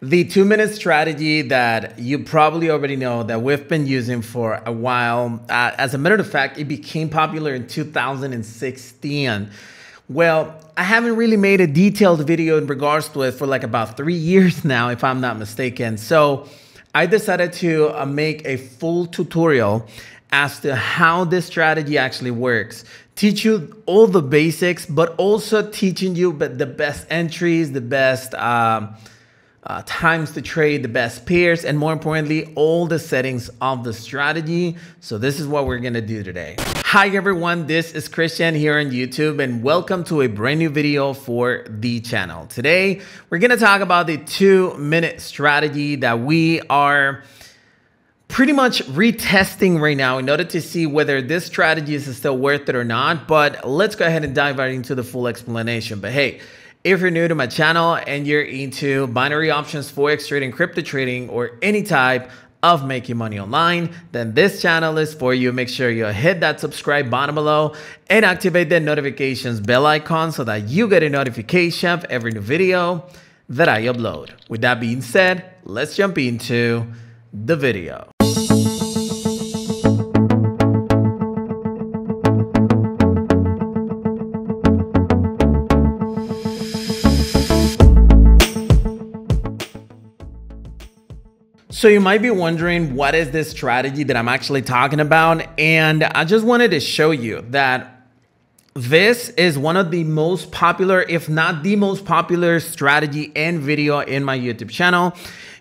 The 2-minute strategy that you probably already know that we've been using for a while. As a matter of fact, it became popular in 2016. Well, I haven't really made a detailed video in regards to it for like about 3 years now, if I'm not mistaken. So I decided to make a full tutorial as to how this strategy actually works. Teach you all the basics, but also teaching you the best entries, the best times to trade, the best pairs, and more importantly, all the settings of the strategy. So this is what we're gonna do today. Hi everyone, this is Christian here on YouTube and welcome to a brand new video for the channel. Today, we're gonna talk about the 2-minute strategy that we are pretty much retesting right now in order to see whether this strategy is still worth it or not. But let's go ahead and dive right into the full explanation. But hey, if you're new to my channel and you're into binary options, forex trading, crypto trading, or any type of making money online, then this channel is for you. Make sure you hit that subscribe button below and activate the notifications bell icon so that you get a notification of every new video that I upload. With that being said, let's jump into the video. So you might be wondering, what is this strategy that I'm actually talking about? And I just wanted to show you that this is one of the most popular, if not the most popular strategy and video in my YouTube channel.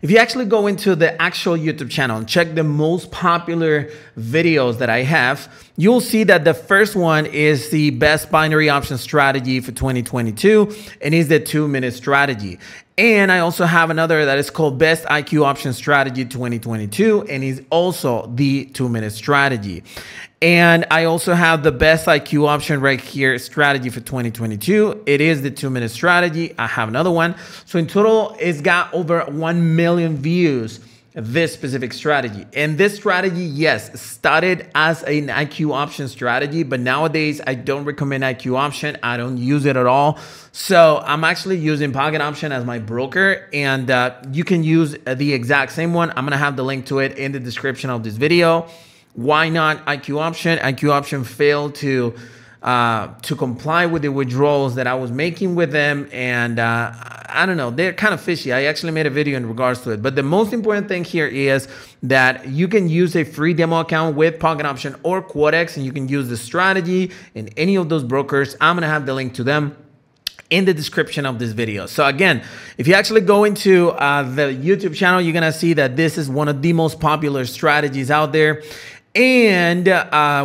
If you actually go into the actual YouTube channel and check the most popular videos that I have, you'll see that the first one is the best binary option strategy for 2022 and is the 2-minute strategy. And I also have another that is called Best IQ Option Strategy 2022 and is also the 2-minute strategy. And I also have the Best IQ Option right here strategy for 2022. It is the 2-minute strategy. I have another one. So in total, it's got over 1 million views, this specific strategy. And this strategy, yes, started as an IQ option strategy, but nowadays I don't recommend IQ option. I don't use it at all. So I'm actually using Pocket Option as my broker, and you can use the exact same one. I'm gonna have the link to it in the description of this video. Why not IQ option? IQ option failed to comply with the withdrawals that I was making with them, and I don't know, they're kind of fishy. I actually made a video in regards to it, but the most important thing here is that you can use a free demo account with Pocket Option or Quotex, and you can use the strategy in any of those brokers. I'm gonna have the link to them in the description of this video. So again, if you actually go into the YouTube channel, you're gonna see that this is one of the most popular strategies out there, and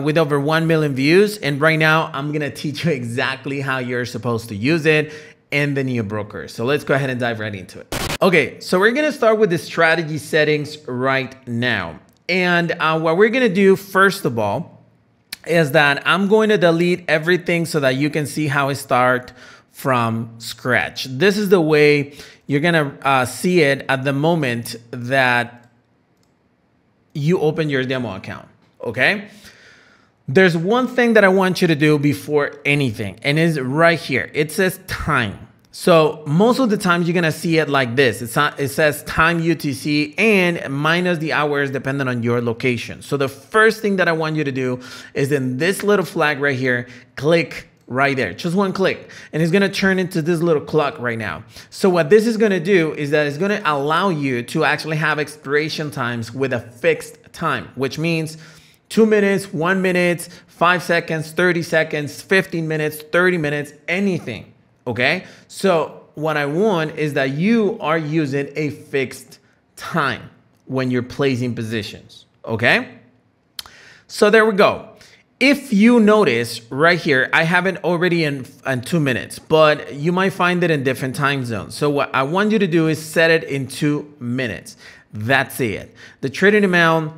with over 1 million views. And right now I'm gonna teach you exactly how you're supposed to use it in the new broker. So let's go ahead and dive right into it. Okay, so we're gonna start with the strategy settings right now. And what we're gonna do first of all is that I'm going to delete everything so that you can see how it starts from scratch. This is the way you're gonna see it at the moment that you open your demo account. Okay, there's one thing that I want you to do before anything, and it's right here. It says time. So most of the times you're gonna see it like this. It says time UTC and minus the hours depending on your location. So the first thing that I want you to do is in this little flag right here, click right there, just one click, and it's gonna turn into this little clock right now. So what this is gonna do is that it's gonna allow you to actually have expiration times with a fixed time, which means 2 minutes, 1 minute, 5 seconds, 30 seconds, 15 minutes, 30 minutes, anything, okay? So what I want is that you are using a fixed time when you're placing positions, okay? So there we go. If you notice right here, I have it already in 2 minutes, but you might find it in different time zones. So what I want you to do is set it in 2 minutes. That's it. The trading amount,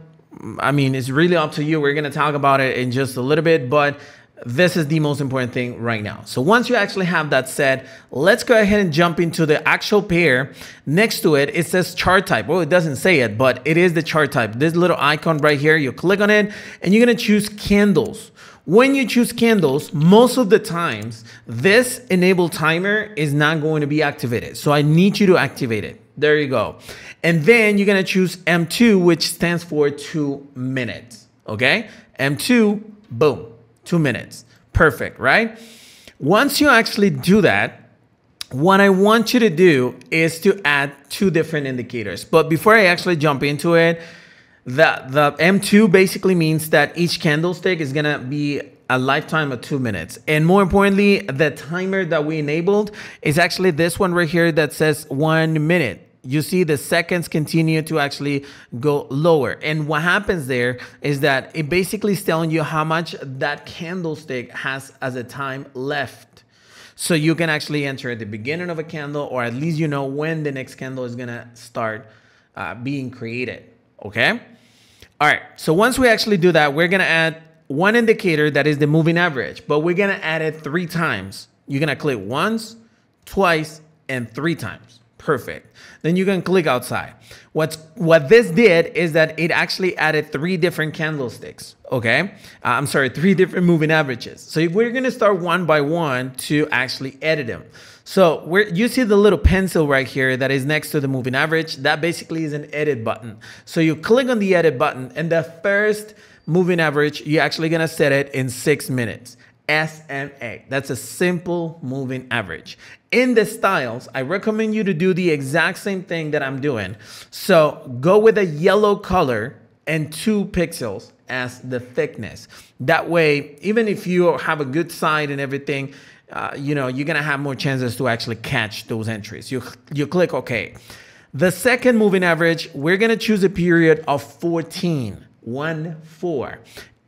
I mean, it's really up to you. We're going to talk about it in just a little bit, but this is the most important thing right now. So once you actually have that set, let's go ahead and jump into the actual pair. Next to it, it says chart type. Well, it doesn't say it, but it is the chart type. This little icon right here, you click on it and you're going to choose candles. When you choose candles, most of the times, this enable timer is not going to be activated. So I need you to activate it. There you go. And then you're going to choose M2, which stands for 2 minutes. Okay. M2, boom, 2 minutes. Perfect, right? Once you actually do that, what I want you to do is to add 2 different indicators. But before I actually jump into it, the M2 basically means that each candlestick is going to be a lifetime of 2 minutes. And more importantly, the timer that we enabled is actually this one right here that says 1 minute. You see the seconds continue to actually go lower. And what happens there is that it basically is telling you how much that candlestick has as a time left. So you can actually enter at the beginning of a candle, or at least you know when the next candle is gonna start being created, okay? All right, so once we actually do that, we're gonna add one indicator that is the moving average, but we're gonna add it 3 times. You're gonna click once, twice, and 3 times. Perfect. Then you can click outside. What this did is that it actually added 3 different candlesticks. Okay. I'm sorry, 3 different moving averages. So we're going to start one by one to actually edit them. So you see the little pencil right here that is next to the moving average. That basically is an edit button. So you click on the edit button, and the first moving average, you're actually going to set it in 6 minutes. SMA. That's a simple moving average. In the styles, I recommend you to do the exact same thing that I'm doing. So go with a yellow color and 2 pixels as the thickness. That way, even if you have a good side and everything, you know, you're gonna have more chances to actually catch those entries. You click OK. The second moving average, we're gonna choose a period of 14. 1-4.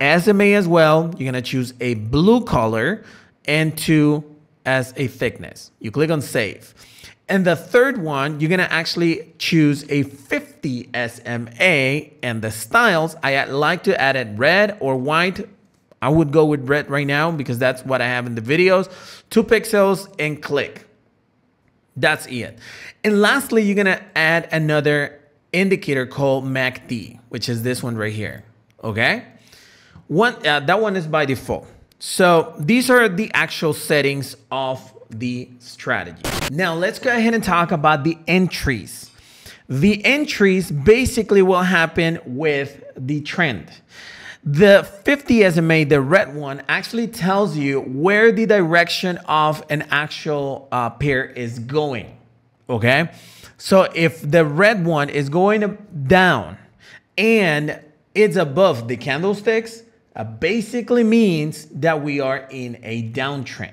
SMA as well, you're gonna choose a blue color and 2 as a thickness. You click on save. And the third one, you're gonna actually choose a 50 SMA, and the styles, I like to add it red or white. I would go with red right now because that's what I have in the videos. 2 pixels and click. That's it. And lastly, you're gonna add another indicator called MACD, which is this one right here, okay? That one is by default. So these are the actual settings of the strategy. Now let's go ahead and talk about the entries. The entries basically will happen with the trend. The 50 SMA, the red one, actually tells you where the direction of an actual pair is going, okay? So if the red one is going down and it's above the candlesticks, basically means that we are in a downtrend.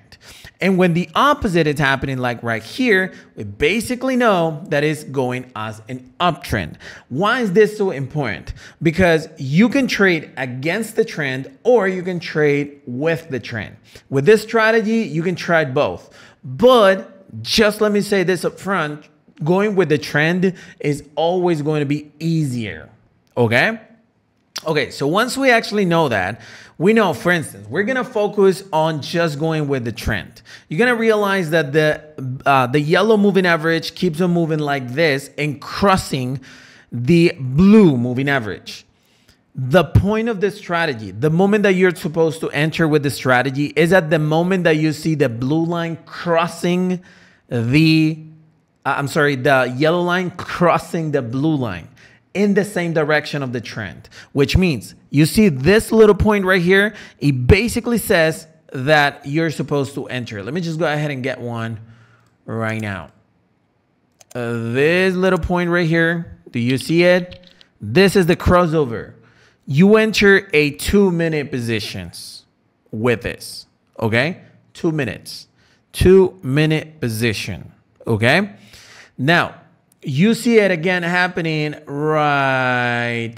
And when the opposite is happening, like right here, we basically know that it's going as an uptrend. Why is this so important? Because you can trade against the trend or you can trade with the trend. With this strategy, you can try both. But just let me say this up front, going with the trend is always going to be easier, okay? Okay, so once we actually know that, we know, for instance, we're gonna focus on just going with the trend. You're gonna realize that the yellow moving average keeps on moving like this and crossing the blue moving average. The point of this strategy, the moment that you're supposed to enter with the strategy is at the moment that you see the blue line crossing the yellow line crossing the blue line in the same direction of the trend, which means you see this little point right here. It basically says that you're supposed to enter. Let me just go ahead and get one right now. This little point right here, do you see it? This is the crossover. You enter a 2-minute positions with this, okay? 2 minutes, 2-minute position, okay? Now, you see it again happening right.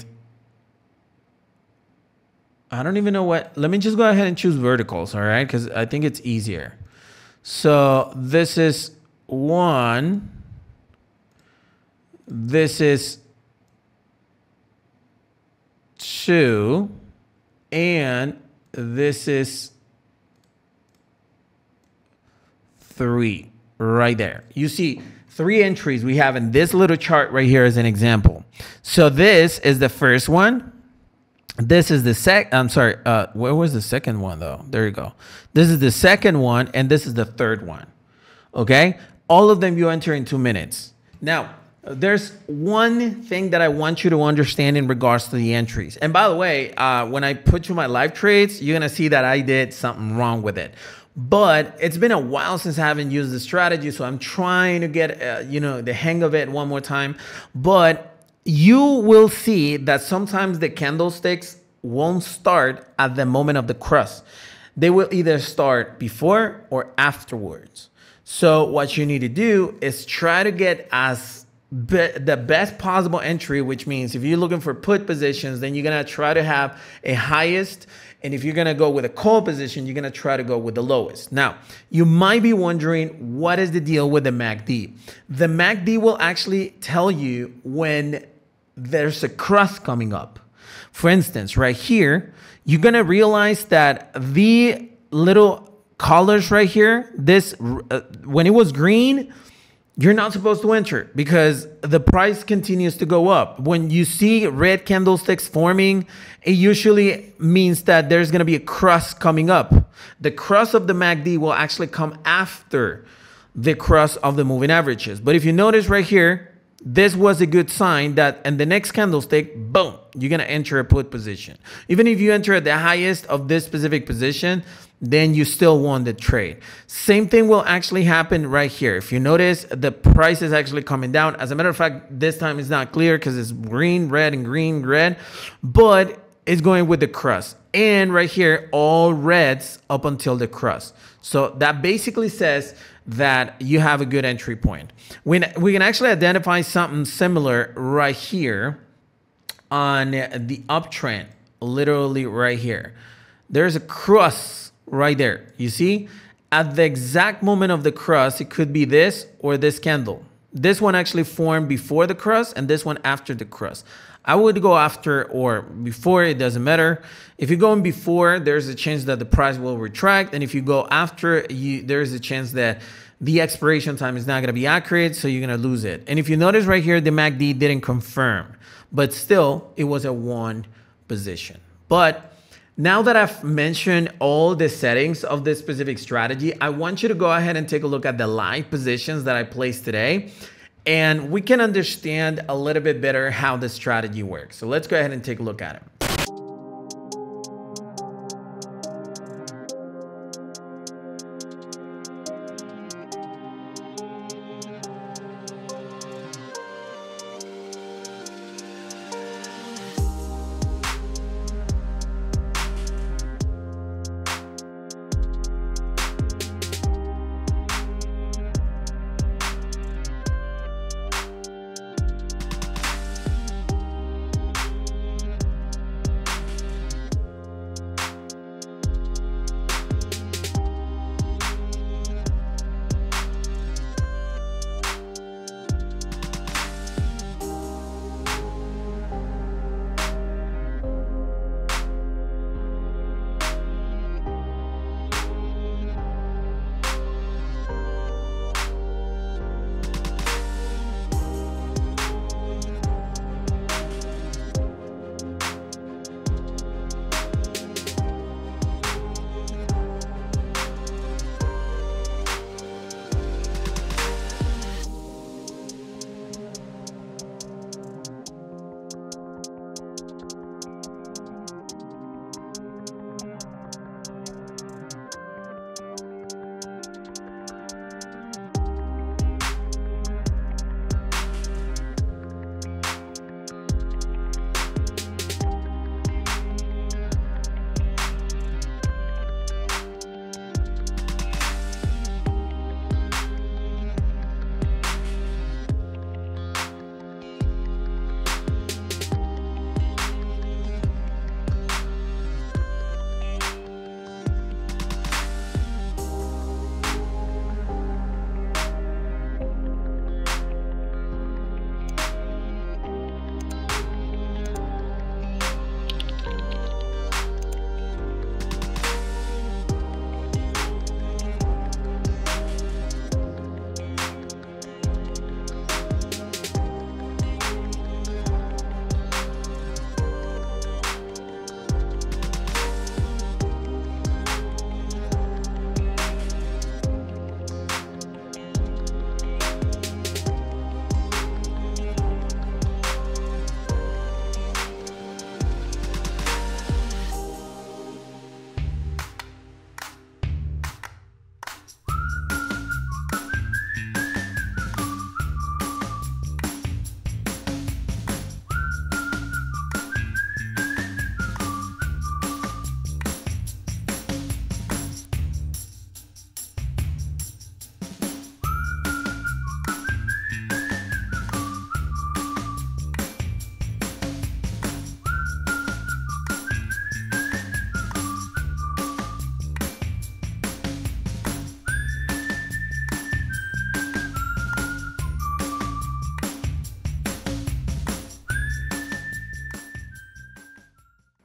I don't even know what. Let me just go ahead and choose verticals, all right? Because I think it's easier. So this is 1. This is 2. And this is 3 right there. You see 3 entries we have in this little chart right here as an example. So this is the first one. This is the where was the second one though? There you go. This is the second one and this is the third one. Okay? All of them you enter in 2 minutes. Now, There's one thing that I want you to understand in regards to the entries. And by the way, when I put you my live trades, you're going to see that I did something wrong with it. But it's been a while since I haven't used the strategy. So I'm trying to get, the hang of it one more time. But you will see that sometimes the candlesticks won't start at the moment of the cross. They will either start before or afterwards. So what you need to do is try to get the best possible entry, which means if you're looking for put positions, then you're going to try to have a highest. And if you're going to go with a call position, you're going to try to go with the lowest. Now, you might be wondering, what is the deal with the MACD? The MACD will actually tell you when there's a cross coming up. For instance, right here, you're going to realize that the little colors right here, when it was green, you're not supposed to enter because the price continues to go up. When you see red candlesticks forming, it usually means that there's going to be a cross coming up. The cross of the MACD will actually come after the cross of the moving averages. But if you notice right here, this was a good sign that in the next candlestick, boom, you're going to enter a put position. Even if you enter at the highest of this specific position, then you still won the trade. Same thing will actually happen right here. If you notice, the price is actually coming down. As a matter of fact, this time it's not clear because it's green, red, and green, red, but it's going with the cross. And right here, all reds up until the cross. So that basically says that you have a good entry point. We can actually identify something similar right here on the uptrend, literally right here. There's a cross right there. You see, at the exact moment of the cross, it could be this or this candle. This one actually formed before the cross and this one after the cross. I would go after or before, it doesn't matter. If you're going before, there's a chance that the price will retract. And if you go after, there's a chance that the expiration time is not going to be accurate, so you're going to lose it. And if you notice right here, the MACD didn't confirm, but still, it was a one position. But now that I've mentioned all the settings of this specific strategy, I want you to go ahead and take a look at the live positions that I placed today. And we can understand a little bit better how the strategy works. So let's go ahead and take a look at it.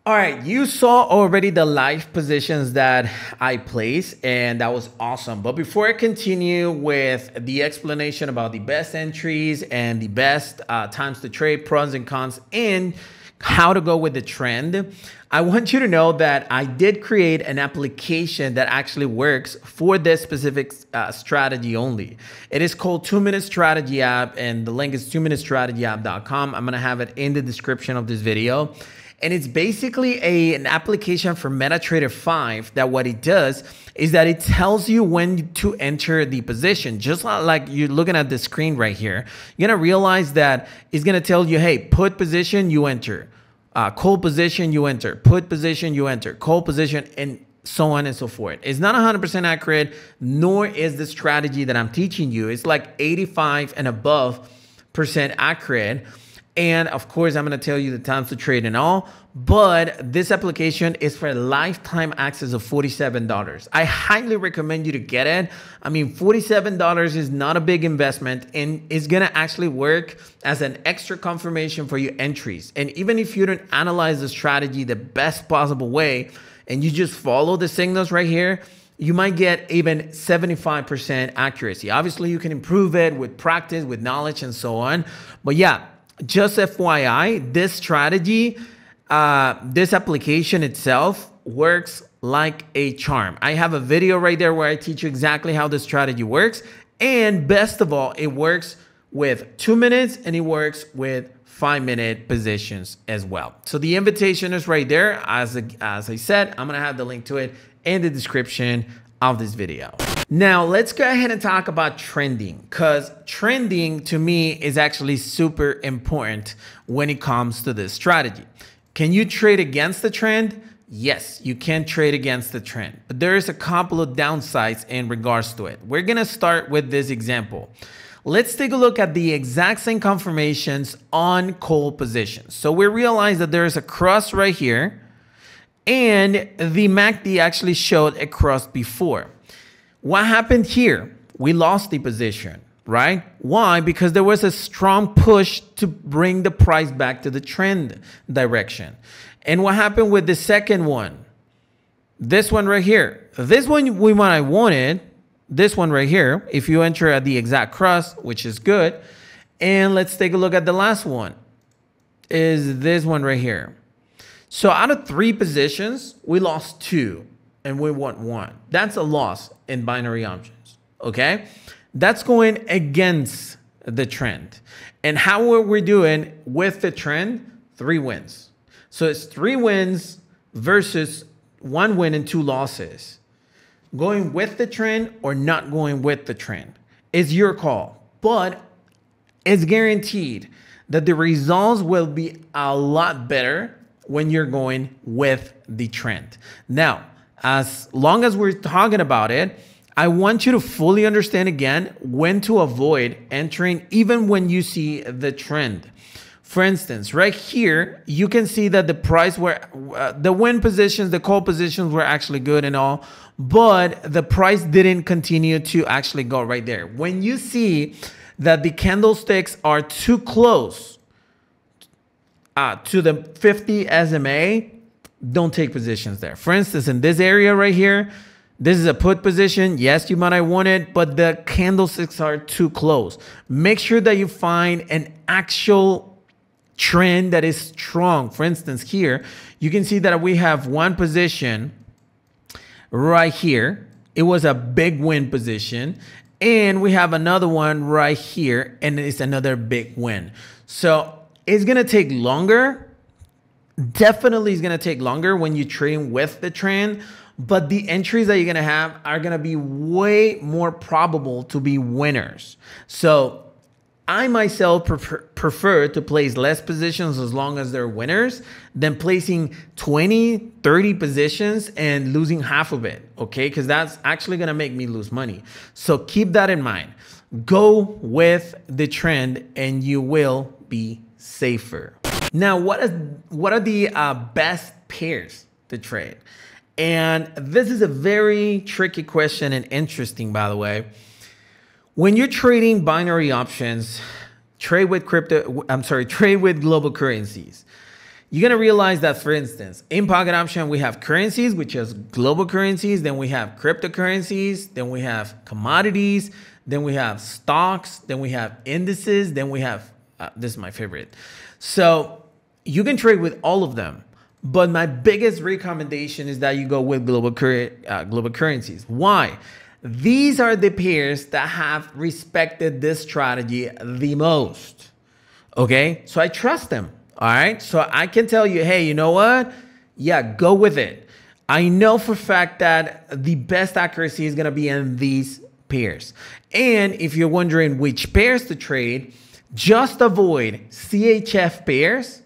All right, you saw already the live positions that I placed, and that was awesome. But before I continue with the explanation about the best entries and the best times to trade, pros and cons, and how to go with the trend, I want you to know that I did create an application that actually works for this specific strategy only. It is called 2-Minute Strategy App, and the link is 2minutestrategyapp.com. I'm gonna have it in the description of this video. And it's basically an application for MetaTrader 5 that what it does is that it tells you when to enter the position. Just like you're looking at the screen right here, you're gonna realize that it's gonna tell you, hey, put position, you enter. Call position, you enter. Put position, you enter. Call position, and so on and so forth. It's not 100% accurate, nor is the strategy that I'm teaching you. It's like 85 and above % accurate. And of course, I'm going to tell you the times to trade and all, but this application is for a lifetime access of $47. I highly recommend you to get it. I mean, $47 is not a big investment, and it's going to actually work as an extra confirmation for your entries. And even if you don't analyze the strategy the best possible way, and you just follow the signals right here, you might get even 75% accuracy. Obviously, you can improve it with practice, with knowledge, and so on. But yeah, just FYI, this strategy, this application itself works like a charm. I have a video right there where I teach you exactly how this strategy works. And best of all, it works with 2 minutes and it works with 5-minute positions as well. So the invitation is right there. As I said, I'm gonna have the link to it in the description of this video. Now let's go ahead and talk about trending, because trending to me is actually super important when it comes to this strategy. Can you trade against the trend? Yes, you can trade against the trend, but there is a couple of downsides in regards to it. We're gonna start with this example. Let's take a look at the exact same confirmations on call positions. So we realize that there is a cross right here, and the MACD actually showed a cross before. What happened here? We lost the position, right? Why? Because there was a strong push to bring the price back to the trend direction. And what happened with the second one? This one right here. This one we what I wanted. This one right here, if you enter at the exact cross, which is good. And let's take a look at the last one. Is this one right here. So out of 3 positions, we lost 2 and we won 1. That's a loss in binary options, okay? That's going against the trend. And how are we doing with the trend? 3 wins. So it's 3 wins versus 1 win and 2 losses. Going with the trend or not going with the trend is your call, but it's guaranteed that the results will be a lot better when you're going with the trend. Now, as long as we're talking about it, I want you to fully understand again when to avoid entering even when you see the trend. For instance, right here, you can see that the price were, the win positions, the call positions were actually good and all, but the price didn't continue to actually go right there. When you see that the candlesticks are too close to the 50 SMA, don't take positions there. For instance, in this area right here, this is a put position. Yes, you might have won it, but the candlesticks are too close. Make sure that you find an actual trend that is strong. For instance, here, you can see that we have one position right here. It was a big win position. And we have another one right here, and it's another big win. So it's going to take longer. Definitely is going to take longer when you trade with the trend, but the entries that you're going to have are going to be way more probable to be winners. So I myself prefer to place less positions as long as they're winners than placing 20, 30 positions and losing half of it, okay? Because that's actually going to make me lose money. So keep that in mind. Go with the trend and you will be safer. Now, what are the best pairs to trade? And this is a very tricky question and interesting, by the way. When you're trading binary options, trade with global currencies. you're going to realize that, for instance, in Pocket Option, we have currencies, which is global currencies. Then we have cryptocurrencies. Then we have commodities. Then we have stocks. Then we have indices. Then we have, this is my favorite. So you can trade with all of them. But my biggest recommendation is that you go with global currencies. Why? These are the pairs that have respected this strategy the most. Okay, so I trust them. All right, so I can tell you, hey, you know what? Yeah, go with it. I know for a fact that the best accuracy is going to be in these pairs. And if you're wondering which pairs to trade, just avoid CHF pairs.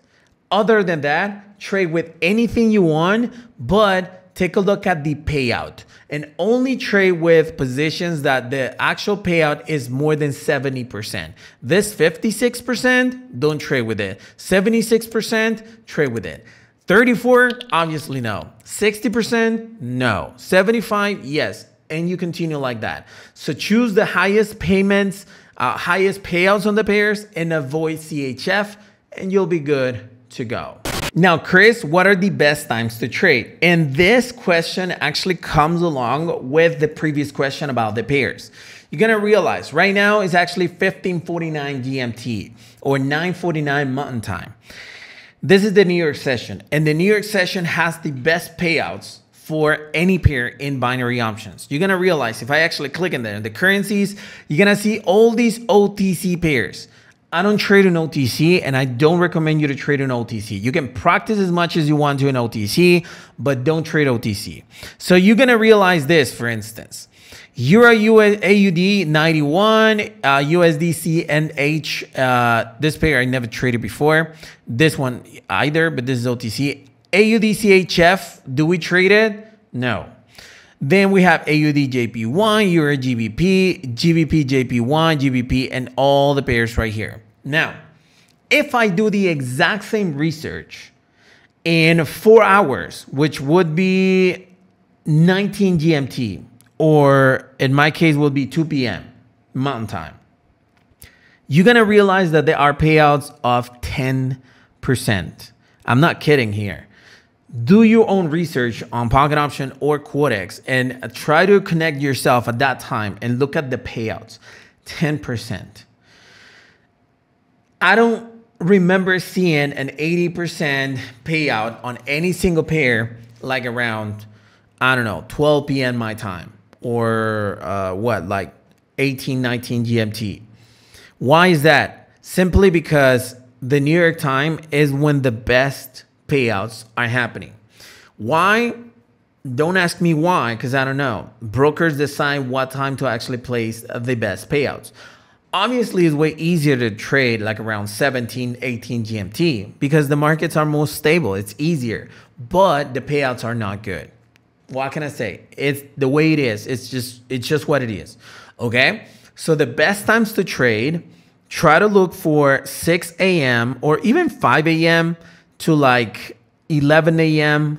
Other than that, trade with anything you want, but take a look at the payout and only trade with positions that the actual payout is more than 70%. This 56%, don't trade with it. 76%, trade with it. 34, obviously no. 60%, no. 75, yes. And you continue like that. So choose the highest payments, highest payouts on the pairs and avoid CHF and you'll be good to go. Now, Chris, what are the best times to trade? And this question actually comes along with the previous question about the pairs. You're going to realize right now it's actually 15:49 GMT or 9:49 Mountain Time. This is the New York session, and the New York session has the best payouts for any pair in binary options. You're going to realize if I actually click in there, the currencies, you're going to see all these OTC pairs. I don't trade in OTC and I don't recommend you to trade in OTC. You can practice as much as you want to in OTC, but don't trade OTC. So you're going to realize this, for instance, Euro AUD 91, USD CNH, this pair I never traded before. This one either, but this is OTC. AUD CHF, do we trade it? No. Then we have AUD JPY, Euro GBP, GBP JPY, GBP, and all the pairs right here. Now, if I do the exact same research in 4 hours, which would be 19 GMT, or in my case would be 2 p.m. Mountain Time, you're going to realize that there are payouts of 10%. I'm not kidding here. Do your own research on Pocket Option or Quotex and try to connect yourself at that time and look at the payouts. 10%. I don't remember seeing an 80% payout on any single pair like around, I don't know, 12 p.m. my time or like 18, 19 GMT. Why is that? Simply because the New York time is when the best payouts are happening. Why? Don't ask me why, because I don't know. Brokers decide what time to actually place the best payouts. Obviously, it's way easier to trade like around 17, 18 GMT because the markets are more stable. It's easier, but the payouts are not good. What can I say? It's the way it is. It's just what it is. Okay. So the best times to trade, try to look for 6 a.m. or even 5 a.m. to like 11 a.m.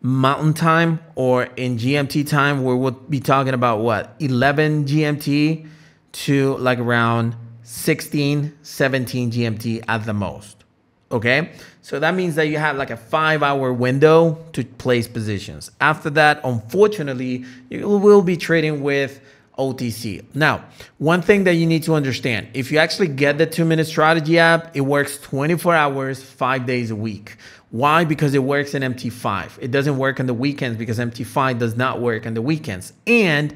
Mountain Time, or in GMT time, where we'll be talking about what, 11 GMT to like around 16, 17 GMT at the most. Okay, so that means that you have like a 5-hour window to place positions. After that, unfortunately, you will be trading with OTC. Now, one thing that you need to understand, if you actually get the 2-minute strategy app, it works 24 hours, 5 days a week. Why? Because it works in MT5. It doesn't work on the weekends because MT5 does not work on the weekends. And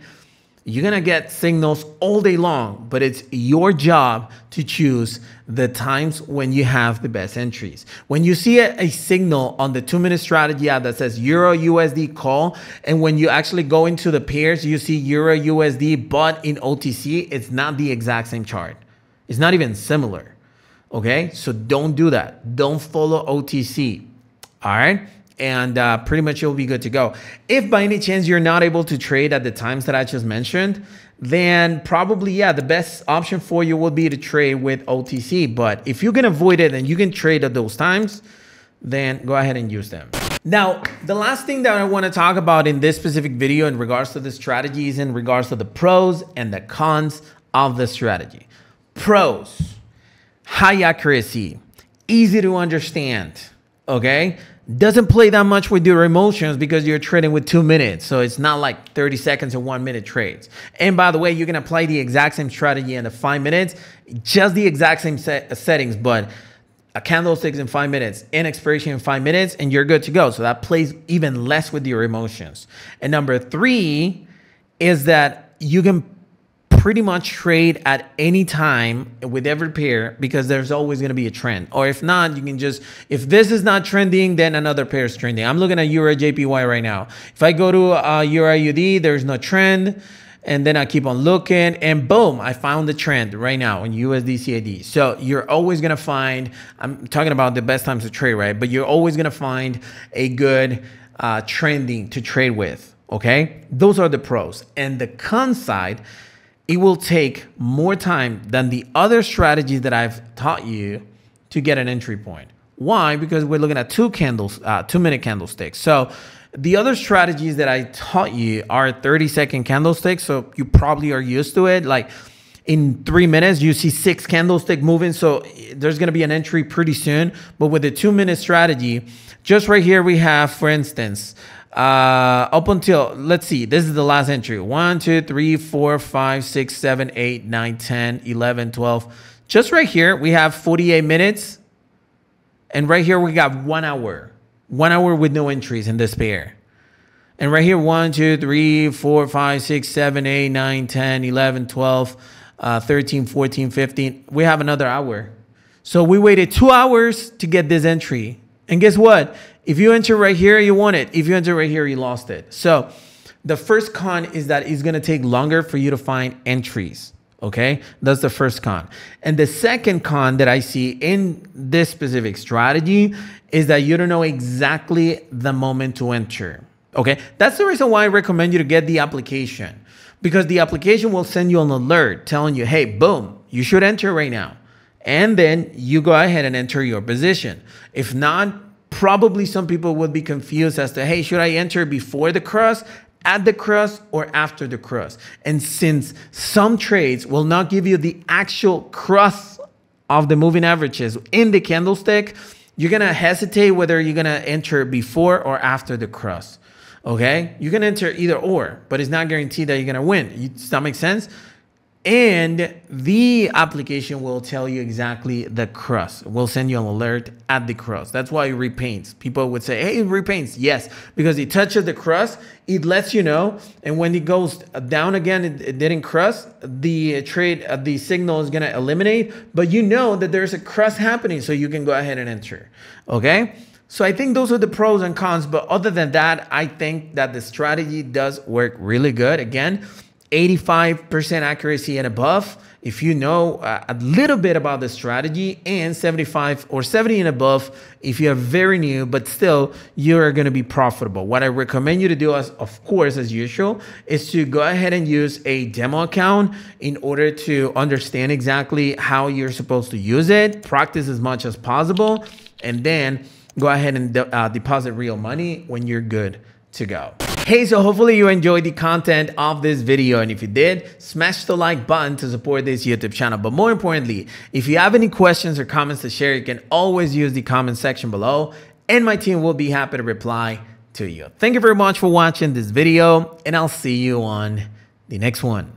you're going to get signals all day long, but it's your job to choose the times when you have the best entries. When you see a signal on the 2-minute strategy app that says Euro USD call, and when you actually go into the pairs, you see Euro USD, but in OTC, it's not the exact same chart. It's not even similar. Okay, so don't do that. Don't follow OTC. All right. And pretty much you'll be good to go. If by any chance you're not able to trade at the times that I just mentioned, then probably, yeah, the best option for you would be to trade with OTC. But if you can avoid it and you can trade at those times, then go ahead and use them. Now, the last thing that I want to talk about in this specific video in regards to the strategy is in regards to the pros and the cons of the strategy. Pros: high accuracy, easy to understand. okay, doesn't play that much with your emotions because you're trading with 2 minutes. So it's not like 30 seconds or 1 minute trades. And by the way, you can apply the exact same strategy in the 5 minutes, just the exact same settings, but a candlesticks in 5 minutes, an expiration in 5 minutes, and you're good to go. So that plays even less with your emotions. And number 3 is that you can pretty much trade at any time with every pair because there's always going to be a trend. Or if not, you can just, if this is not trending, then another pair is trending. I'm looking at Euro JPY right now. If I go to Euro UD, there's no trend. And then I keep on looking and boom, I found the trend right now in USD CAD. So you're always going to find, I'm talking about the best times to trade, right? But you're always going to find a good trending to trade with. Okay. Those are the pros. And the con side, it will take more time than the other strategies that I've taught you to get an entry point. Why? Because we're looking at 2 minute candlesticks. So the other strategies that I taught you are 30-second candlesticks. So you probably are used to it. Like in 3 minutes, you see 6 candlestick moving. So there's going to be an entry pretty soon. But with the 2 minute strategy, just right here, we have, for instance, up until, let's see, this is the last entry. 1, 2, 3, 4, 5, 6, 7, 8, 9, 10, 11, 12. Just right here, we have 48 minutes. And right here, we got 1 hour. 1 hour with no entries in this pair. And right here, 1, 2, 3, 4, 5, 6, 7, 8, 9, 10, 11, 12, 13, 14, 15. We have another hour. So we waited 2 hours to get this entry. And guess what? If you enter right here, you won it. If you enter right here, you lost it. So the first con is that it's going to take longer for you to find entries. Okay, that's the first con. And the second con that I see in this specific strategy is that you don't know exactly the moment to enter. Okay, that's the reason why I recommend you to get the application, because the application will send you an alert telling you, hey, boom, you should enter right now. And then you go ahead and enter your position. If not, probably some people would be confused as to, hey, should I enter before the cross, at the cross, or after the cross? And since some trades will not give you the actual cross of the moving averages in the candlestick, you're going to hesitate whether you're going to enter before or after the cross. Okay? You can enter either or, but it's not guaranteed that you're going to win. Does that make sense? And the application will tell you exactly the cross. We'll send you an alert at the cross. That's why it repaints. People would say, hey, it repaints. Yes, because it touches the cross, it lets you know. And when it goes down again, it didn't cross, the trade, the signal is going to eliminate. But you know that there's a cross happening, so you can go ahead and enter. Okay? So I think those are the pros and cons. But other than that, I think that the strategy does work really good. Again, 85% accuracy and above if you know a little bit about the strategy, and 75 or 70 and above if you're very new, but still you're going to be profitable. What I recommend you to do, of course, as usual, is to go ahead and use a demo account in order to understand exactly how you're supposed to use it, practice as much as possible, and then go ahead and deposit real money when you're good to go. Hey, so hopefully you enjoyed the content of this video, and if you did, smash the like button to support this YouTube channel. But more importantly, if you have any questions or comments to share, you can always use the comment section below, and my team will be happy to reply to you. Thank you very much for watching this video, and I'll see you on the next one.